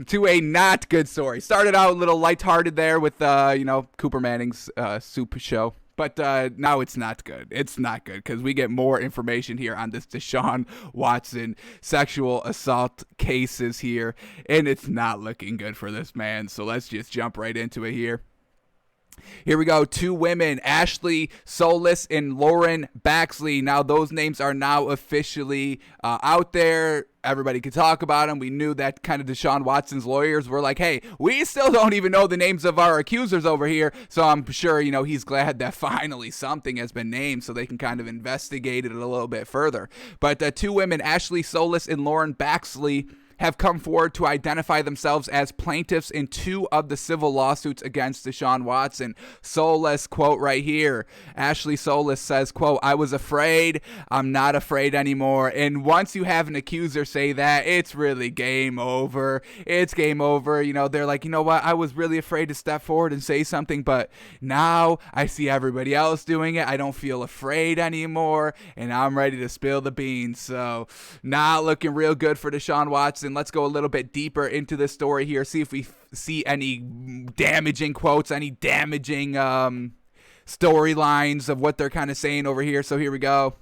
To a not good story. Started out a little lighthearted there with, Cooper Manning's soup show. But now it's not good. It's not good because we get more information here on this Deshaun Watson sexual assault cases here, and it's not looking good for this man. So let's just jump right into it here. Here we go. Two women, Ashley Solis and Lauren Baxley. Now, those names are now officially out there. Everybody could talk about them. We knew that kind of Deshaun Watson's lawyers were like, hey, we still don't even know the names of our accusers over here. So I'm sure, he's glad that finally something has been named so they can kind of investigate it a little bit further. But two women, Ashley Solis and Lauren Baxley, have come forward to identify themselves as plaintiffs in two of the civil lawsuits against Deshaun Watson. Solis, quote right here, Ashley Solis says, quote, I was afraid, I'm not afraid anymore. And once you have an accuser say that, it's really game over. It's game over. They're like, you know what, I was really afraid to step forward and say something, but now I see everybody else doing it. I don't feel afraid anymore, and I'm ready to spill the beans. So, not looking real good for Deshaun Watson. Let's go a little bit deeper into this story here, see if we see any damaging quotes, any damaging storylines of what they're kind of saying over here. So here we go.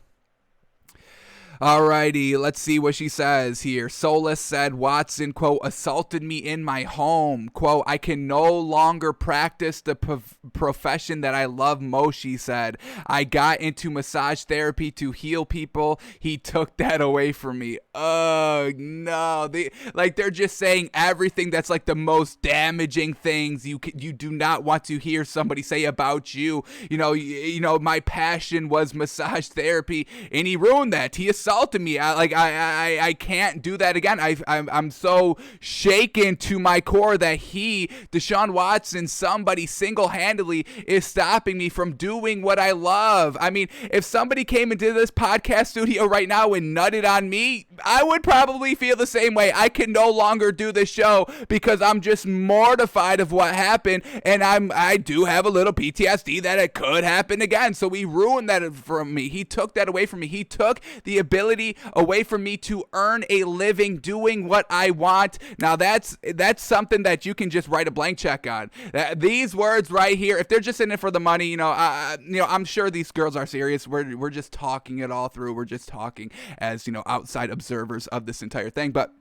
Alrighty, let's see what she says here. Solis said Watson, quote, assaulted me in my home. Quote, I can no longer practice the profession that I love most, she said. I got into massage therapy to heal people. He took that away from me. Oh, no. They're just saying everything that's like the most damaging things you do not want to hear somebody say about you. My passion was massage therapy, and he ruined that. He assaulted me. I can't do that again. I'm so shaken to my core that Deshaun Watson, somebody single-handedly is stopping me from doing what I love. I mean, if somebody came into this podcast studio right now and nutted on me, I would probably feel the same way. I can no longer do this show because I'm just mortified of what happened, and I do have a little PTSD that it could happen again. So he ruined that from me. He took that away from me. He took the ability away from me to earn a living doing what I want. Now that's something that you can just write a blank check on. These words right here, if they're just in it for the money, I'm sure these girls are serious. We're just talking it all through. We're just talking as outside observers of this entire thing, but.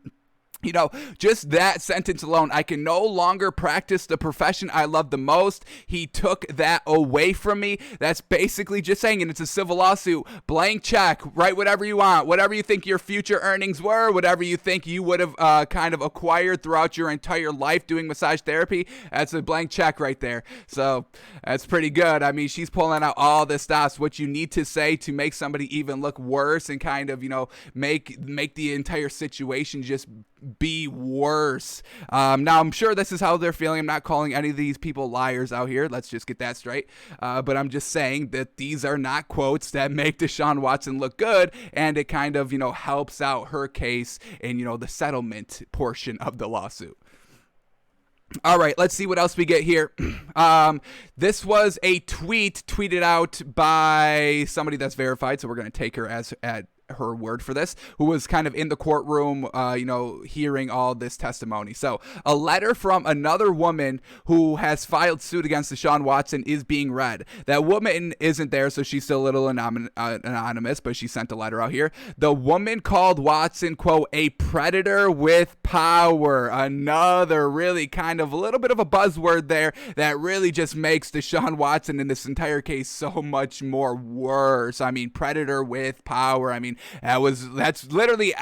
Just that sentence alone, I can no longer practice the profession I love the most. He took that away from me. That's basically just saying, and it's a civil lawsuit, blank check, write whatever you want, whatever you think your future earnings were, whatever you think you would have kind of acquired throughout your entire life doing massage therapy. That's a blank check right there. So that's pretty good. I mean, she's pulling out all this stuff, what you need to say to make somebody even look worse and kind of, make the entire situation just be worse. Now, I'm sure this is how they're feeling. I'm not calling any of these people liars out here. Let's just get that straight. But I'm just saying that these are not quotes that make Deshaun Watson look good, and it kind of, helps out her case and, the settlement portion of the lawsuit. All right, let's see what else we get here. This was a tweeted out by somebody that's verified, so we're going to take her at her word for this, who was kind of in the courtroom, hearing all this testimony. So a letter from another woman who has filed suit against Deshaun Watson is being read. That woman isn't there, so she's still a little anonymous, but she sent a letter out here. The woman called Watson, quote, a predator with power. Another really kind of a little bit of a buzzword there that really just makes Deshaun Watson in this entire case so much more worse. I mean, predator with power. I mean, that's literally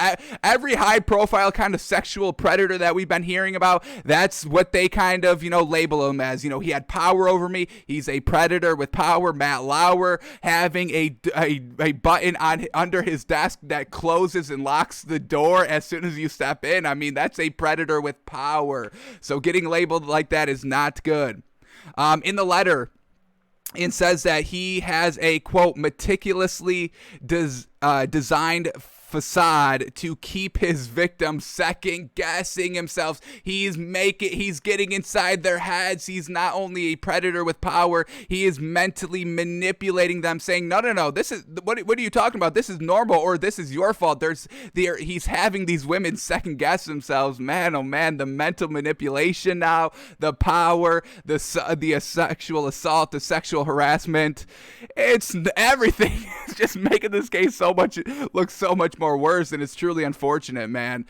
every high profile kind of sexual predator that we've been hearing about. That's what they kind of, label him as. He had power over me. He's a predator with power. Matt Lauer having a button under his desk that closes and locks the door as soon as you step in. I mean, that's a predator with power. So getting labeled like that is not good. In the letter, it says that he has a, quote, meticulously designed facade to keep his victims second guessing himself. He's getting inside their heads. He's not only a predator with power, he is mentally manipulating them, saying, no, this is what are you talking about? This is normal, or this is your fault. He's having these women second guess themselves. Man, oh man, the mental manipulation now, the power, the sexual assault, the sexual harassment. It's everything. It's just making this case look so much more worse, and it's truly unfortunate, man,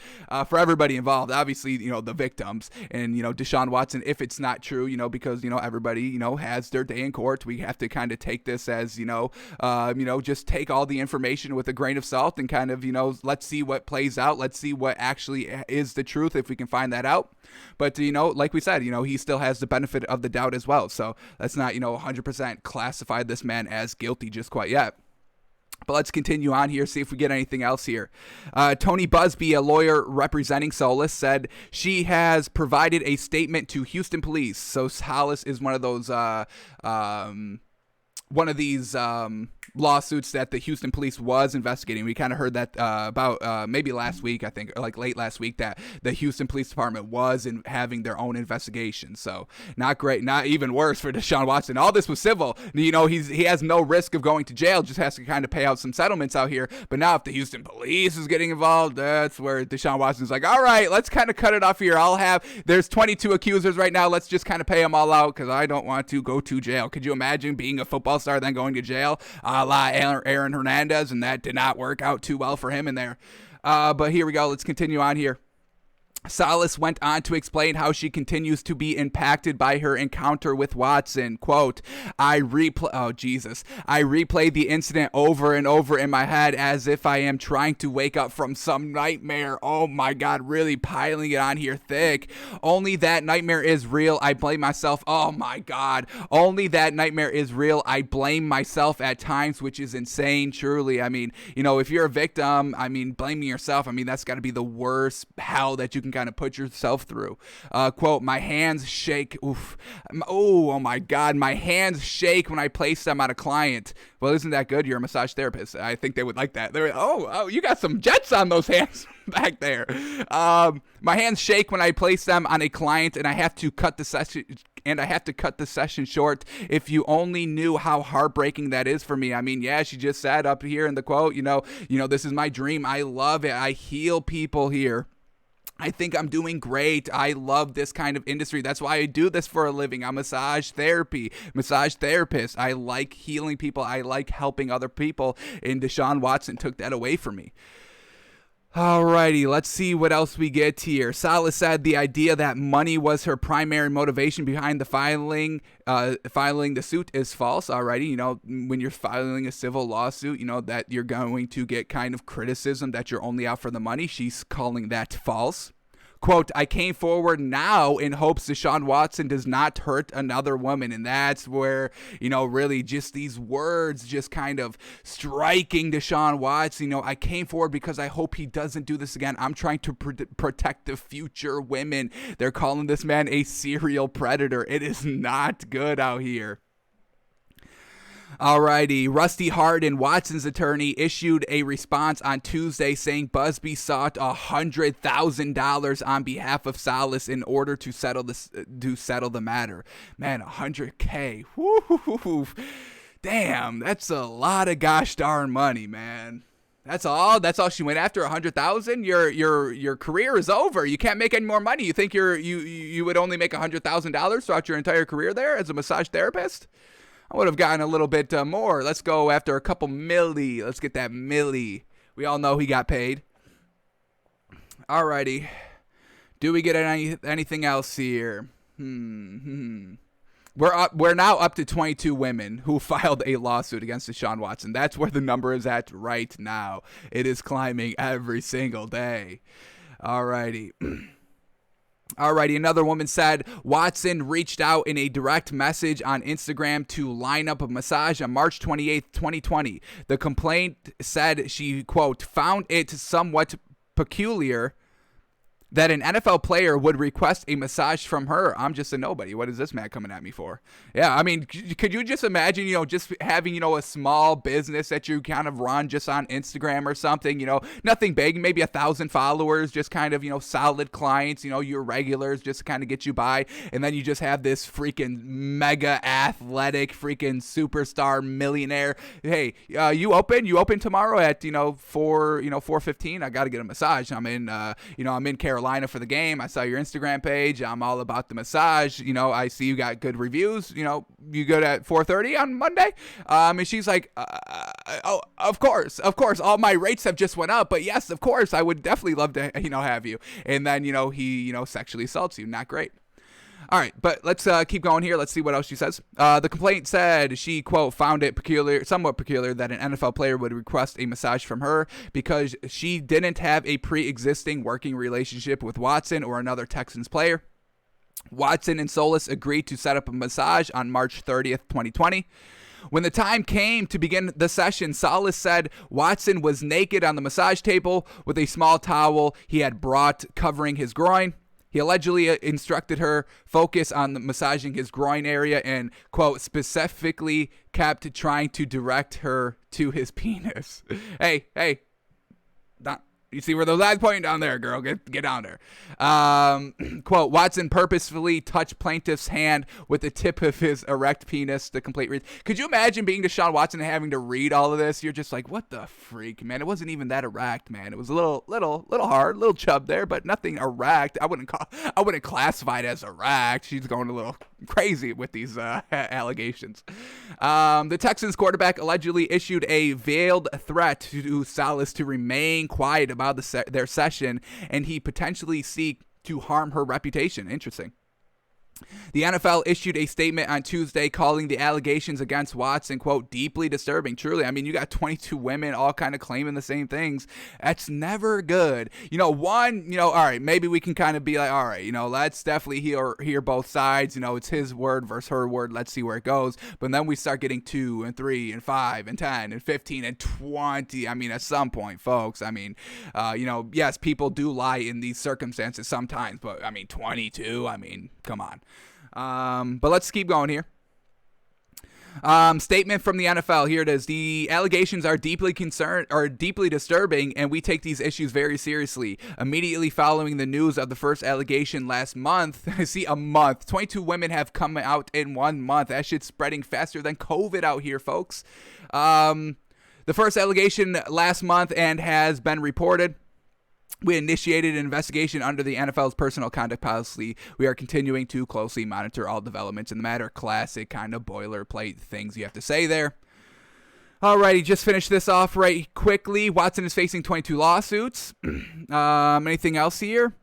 for everybody involved. Obviously, the victims and, Deshaun Watson, if it's not true, because, everybody, has their day in court. We have to kind of take this as, just take all the information with a grain of salt and kind of, let's see what plays out. Let's see what actually is the truth, if we can find that out. But, like we said, he still has the benefit of the doubt as well. So let's not, 100% classify this man as guilty just quite yet. But let's continue on here, see if we get anything else here. Tony Busby, a lawyer representing Solis, said she has provided a statement to Houston police. So Solis is one of those, lawsuits that the Houston police was investigating. We kind of heard that about maybe last week, I think, or like late last week, that the Houston Police Department was having their own investigation. So not great, not even worse for Deshaun Watson. All this was civil. He has no risk of going to jail, just has to kind of pay out some settlements out here. But now if the Houston police is getting involved, that's where Deshaun Watson's like, all right, let's kind of cut it off here. There's 22 accusers right now. Let's just kind of pay them all out because I don't want to go to jail. Could you imagine being a football star then going to jail? La Aaron Hernandez, and that did not work out too well for him in there. But here we go. Let's continue on here. Solis went on to explain how she continues to be impacted by her encounter with Watson. Quote, I replay the incident over and over in my head as if I am trying to wake up from some nightmare. Oh my God, really piling it on here thick. Only that nightmare is real. I blame myself. Oh my God. Only that nightmare is real. I blame myself at times, which is insane, truly. I mean, if you're a victim, blaming yourself, that's got to be the worst hell that you can kind of put yourself through. Quote, my hands shake. Oof. Oh my God. My hands shake when I place them on a client. Well, isn't that good? You're a massage therapist. I think they would like that. They're you got some jets on those hands back there. My hands shake when I place them on a client, and I have to cut the session short. If you only knew how heartbreaking that is for me. Yeah, she just said up here in the quote, this is my dream. I love it. I heal people here. I think I'm doing great. I love this kind of industry. That's why I do this for a living. I'm a massage therapist. I like healing people. I like helping other people. And Deshaun Watson took that away from me. Alrighty, let's see what else we get here. Solis said the idea that money was her primary motivation behind the filing the suit is false. Alrighty, when you're filing a civil lawsuit, that you're going to get kind of criticism that you're only out for the money. She's calling that false. Quote, I came forward now in hopes Deshaun Watson does not hurt another woman. And that's where, really just these words just kind of striking Deshaun Watson. I came forward because I hope he doesn't do this again. I'm trying to protect the future women. They're calling this man a serial predator. It is not good out here. Alrighty, Rusty Hardin, Watson's attorney, issued a response on Tuesday saying Busby sought $100,000 on behalf of Solis in order to settle the matter. Man, $100K. Woo-hoo-hoo-hoo. Damn, that's a lot of gosh darn money, man. That's all she went after. $100,000. Your career is over. You can't make any more money. You think you would only make $100,000 throughout your entire career there as a massage therapist? I would have gotten a little bit more. Let's go after a couple milli. Let's get that milli. We all know he got paid. Alrighty. Do we get anything else here? We're now up to 22 women who filed a lawsuit against Deshaun Watson. That's where the number is at right now. It is climbing every single day. Alrighty. Alrighty, another woman said Watson reached out in a direct message on Instagram to line up a massage on March 28th, 2020. The complaint said she, quote, found it somewhat peculiar that an NFL player would request a massage from her. I'm just a nobody. What is this man coming at me for? Yeah, I mean, could you just imagine, just having, a small business that you kind of run just on Instagram or something, nothing big, maybe 1,000 followers, just kind of, solid clients, your regulars just to kind of get you by. And then you just have this freaking mega athletic freaking superstar millionaire. Hey, you open tomorrow at, 4:15. I got to get a massage. I'm in, I'm in Carolina for the game. I saw your Instagram page. I'm all about the massage. I see you got good reviews. You good at 4:30 on Monday. And she's like, oh, of course. All my rates have just went up, but yes, of course, I would definitely love to, have you. And then, he, sexually assaults you. Not great. All right, but let's keep going here. Let's see what else she says. The complaint said she, quote, found it somewhat peculiar that an NFL player would request a massage from her because she didn't have a pre-existing working relationship with Watson or another Texans player. Watson and Solis agreed to set up a massage on March 30th, 2020. When the time came to begin the session, Solis said Watson was naked on the massage table with a small towel he had brought covering his groin. He allegedly instructed her focus on massaging his groin area and, quote, specifically kept trying to direct her to his penis. Hey, you see where those eyes pointing down there, girl? Get down there. Quote, Watson purposefully touched plaintiff's hand with the tip of his erect penis to complete read. Could you imagine being Deshaun Watson and having to read all of this? You're just like, what the freak, man? It wasn't even that erect, man. It was a little hard, a little chub there, but nothing erect. I wouldn't classify it as erect. She's going a little crazy with these allegations. The Texans quarterback allegedly issued a veiled threat to Solis to remain quiet about their session, and he potentially seek to harm her reputation. Interesting. The NFL issued a statement on Tuesday calling the allegations against Watson, quote, deeply disturbing. Truly, I mean, you got 22 women all kind of claiming the same things. That's never good. All right, maybe we can kind of be like, all right, let's definitely hear both sides. It's his word versus her word. Let's see where it goes. But then we start getting 2 and 3 and 5 and 10 and 15 and 20. I mean, at some point, folks, yes, people do lie in these circumstances sometimes, but 22, come on. But let's keep going here. Statement from the NFL. Here it is. The allegations are deeply disturbing, and we take these issues very seriously. Immediately following the news of the first allegation last month, a month. 22 women have come out in 1 month. That shit's spreading faster than COVID out here, folks. The first allegation last month and has been reported. We initiated an investigation under the NFL's personal conduct policy. We are continuing to closely monitor all developments in the matter. Classic kind of boilerplate things you have to say there. Alrighty, just finish this off right quickly. Watson is facing 22 lawsuits. Anything else here?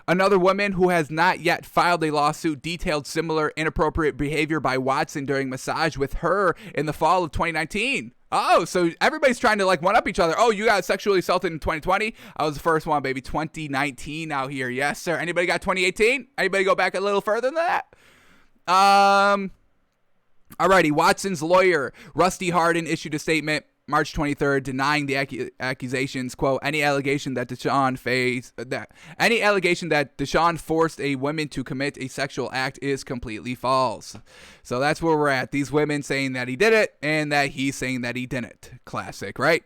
Another woman who has not yet filed a lawsuit detailed similar inappropriate behavior by Watson during massage with her in the fall of 2019. Oh, so everybody's trying to one up each other. Oh, you got sexually assaulted in 2020? I was the first one, baby. 2019 out here. Yes, sir. Anybody got 2018? Anybody go back a little further than that? Alrighty. Watson's lawyer, Rusty Hardin, issued a statement March 23rd, denying the accusations. Quote, any allegation that Deshaun forced a woman to commit a sexual act is completely false. So that's where we're at. These women saying that he did it and that he's saying that he didn't. Classic, right?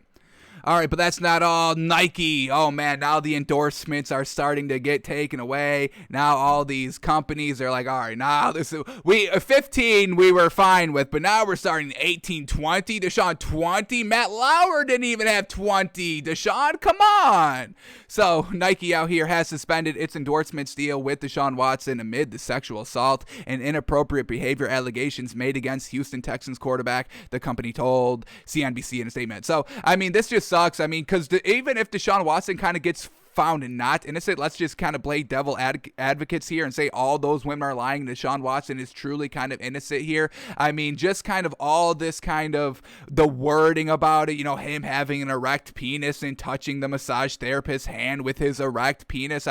All right, but that's not all. Nike. Oh, man, now the endorsements are starting to get taken away. Now all these companies are like, all right, now 15 we were fine with, but now we're starting 18, 20. Deshaun, 20. Matt Lauer didn't even have 20. Deshaun, come on. So Nike out here has suspended its endorsements deal with Deshaun Watson amid the sexual assault and inappropriate behavior allegations made against Houston Texans quarterback, the company told CNBC in a statement. So, this just sucks. Because even if Deshaun Watson kind of gets found not innocent, let's just kind of play devil advocates here and say all those women are lying. Deshaun Watson is truly kind of innocent here. Just kind of all this kind of the wording about it, him having an erect penis and touching the massage therapist's hand with his erect penis.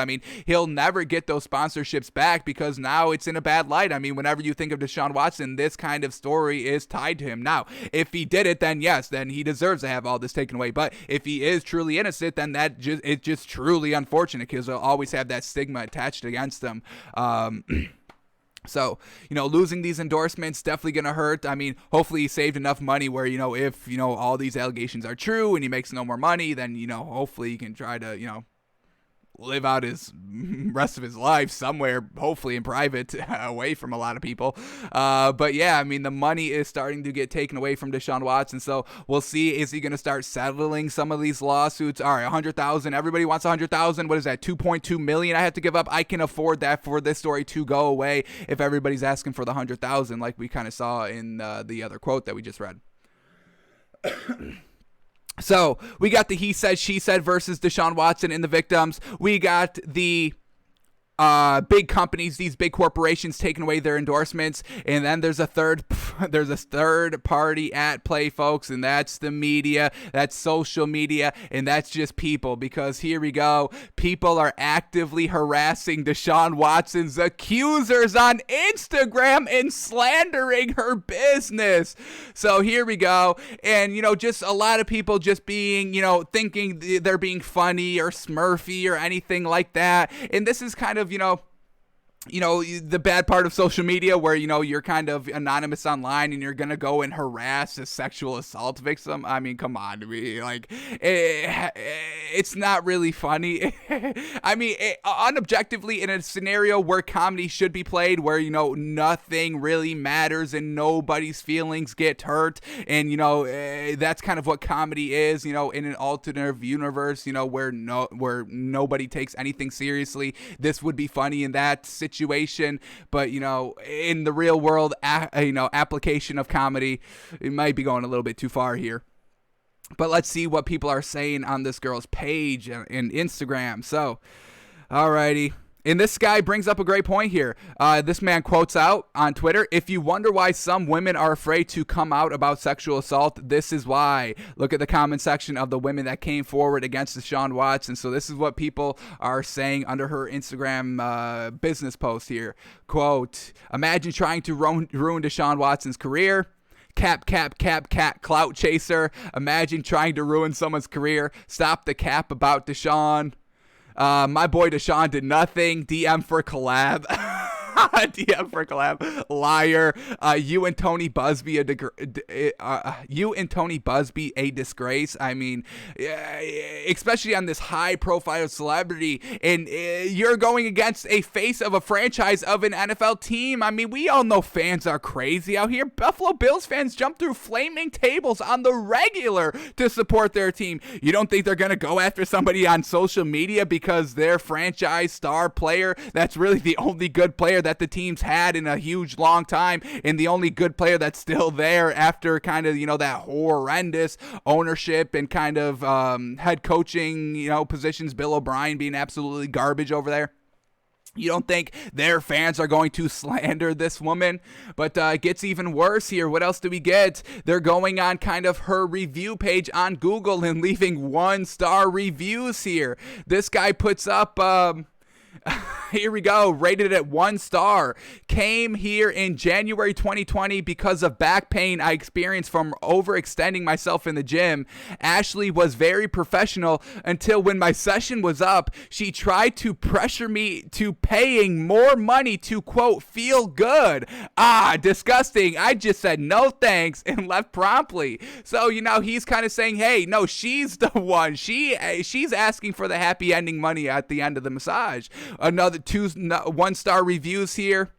He'll never get those sponsorships back because now it's in a bad light. Whenever you think of Deshaun Watson, this kind of story is tied to him. Now, if he did it, then yes, then he deserves to have all this taken away. But if he is truly innocent, then it just truly truly unfortunate because they'll always have that stigma attached against them. So, losing these endorsements definitely going to hurt. I mean, hopefully he saved enough money where, if, all these allegations are true and he makes no more money, then, hopefully he can try to, live out his rest of his life somewhere, hopefully in private, away from a lot of people. But yeah, I mean, the money is starting to get taken away from Deshaun Watson. So we'll see, is he going to start settling some of these lawsuits? All right, 100,000. Everybody wants 100,000. What is that? 2.2 million I have to give up. I can afford that for this story to go away if everybody's asking for the 100,000, like we kind of saw in the other quote that we just read. So we got the he said, she said versus Deshaun Watson and the victims. We got the big companies, these big corporations taking away their endorsements, and then there's a third party at play, folks, and that's the media, that's social media, and that's just people, because here we go, people are actively harassing Deshaun Watson's accusers on Instagram and slandering her business. So here we go, and just a lot of people just being, thinking they're being funny or smurfy or anything like that, and this is kind of the bad part of social media where, you're kind of anonymous online and you're going to go and harass a sexual assault victim. I mean, come on, it's not really funny. I mean, unobjectively, in a scenario where comedy should be played, where, nothing really matters and nobody's feelings get hurt. And, that's kind of what comedy is, in an alternative universe, where nobody takes anything seriously. This would be funny in that situation. But in the real world, application of comedy, it might be going a little bit too far here. But let's see what people are saying on this girl's page and Instagram. So, alrighty. And this guy brings up a great point here. This man quotes out on Twitter, "If you wonder why some women are afraid to come out about sexual assault, this is why. Look at the comment section of the women that came forward against Deshaun Watson." So this is what people are saying under her Instagram business post here. Quote, "Imagine trying to ruin Deshaun Watson's career. Cap, clout chaser. Imagine trying to ruin someone's career. Stop the cap about Deshaun. My boy Deshaun did nothing. DM for collab." DM for collab. Liar. You and Tony Busby a disgrace. I mean, especially on this high profile celebrity, and you're going against a face of a franchise of an NFL team. I mean, we all know fans are crazy out here. Buffalo Bills fans jump through flaming tables on the regular to support their team. You don't think they're going to go after somebody on social media because their franchise star player, that's really the only good player that the team's had in a huge long time, and the only good player that's still there after kind of, that horrendous ownership and kind of head coaching, positions, Bill O'Brien being absolutely garbage over there? You don't think their fans are going to slander this woman? But it gets even worse here. What else do we get? They're going on kind of her review page on Google and leaving 1-star reviews here. This guy puts up... here we go, rated at 1 star. Came here in January 2020 because of back pain I experienced from overextending myself in the gym. Ashley was very professional until when my session was up, she tried to pressure me to paying more money to, quote, feel good. Disgusting. I just said no thanks and left promptly. So, he's kind of saying, hey, no, she's the one. She's asking for the happy ending money at the end of the massage. Another 1-star reviews here.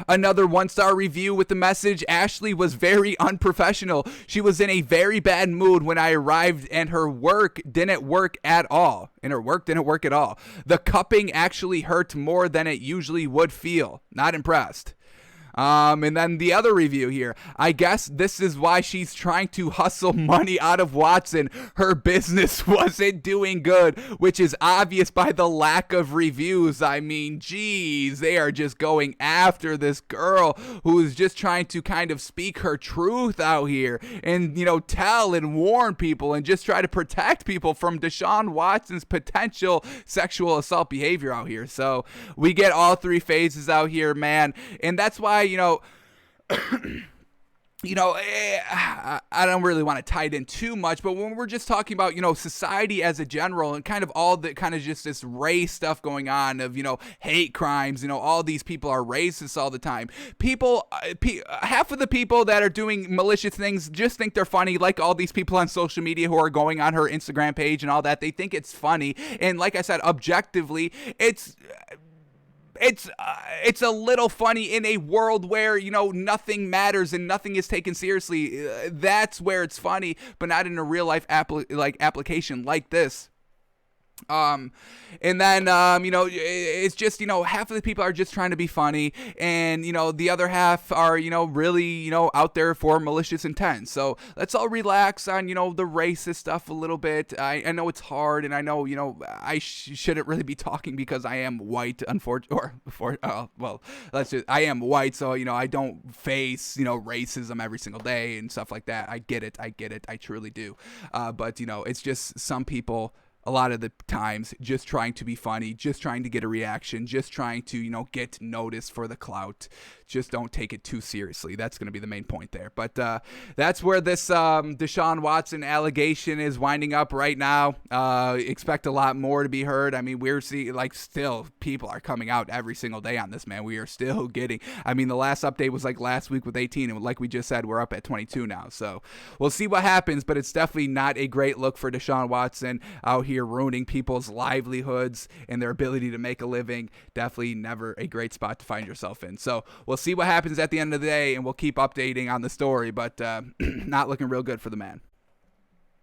Another 1-star review with the message, "Ashley was very unprofessional. She was in a very bad mood when I arrived and her work didn't work at all. The cupping actually hurt more than it usually would feel. Not impressed." And then the other review here. "I guess this is why she's trying to hustle money out of Watson. Her business wasn't doing good, which is obvious by the lack of reviews." I mean, geez, they are just going after this girl who is just trying to kind of speak her truth out here and, tell and warn people and just try to protect people from Deshaun Watson's potential sexual assault behavior out here. So we get all three phases out here, man. And that's why, I don't really want to tie it in too much, but when we're just talking about, society as a general and kind of all the kind of just this race stuff going on of, hate crimes, all these people are racist all the time. Half of the people that are doing malicious things just think they're funny, like all these people on social media who are going on her Instagram page and all that. They think it's funny. And like I said, objectively, it's a little funny in a world where nothing matters and nothing is taken seriously. That's where it's funny, but not in a real life application like this. And then, it's just, half of the people are just trying to be funny, and, the other half are, really, out there for malicious intent. So let's all relax on, the racist stuff a little bit. I know it's hard, and I know, I shouldn't really be talking because I am white, I am white, so, I don't face, racism every single day and stuff like that. I get it. I truly do. But, it's just some people, a lot of the times, just trying to be funny, just trying to get a reaction, just trying to, get noticed for the clout. Just don't take it too seriously. That's going to be the main point there. But that's where this Deshaun Watson allegation is winding up right now. Expect a lot more to be heard. I mean, we're seeing, still, people are coming out every single day on this, man. We are still getting, the last update was last week with 18, and like we just said, we're up at 22 now. So we'll see what happens, but it's definitely not a great look for Deshaun Watson out here ruining people's livelihoods and their ability to make a living. Definitely never a great spot to find yourself in. So we'll see what happens at the end of the day, and we'll keep updating on the story, but not looking real good for the man.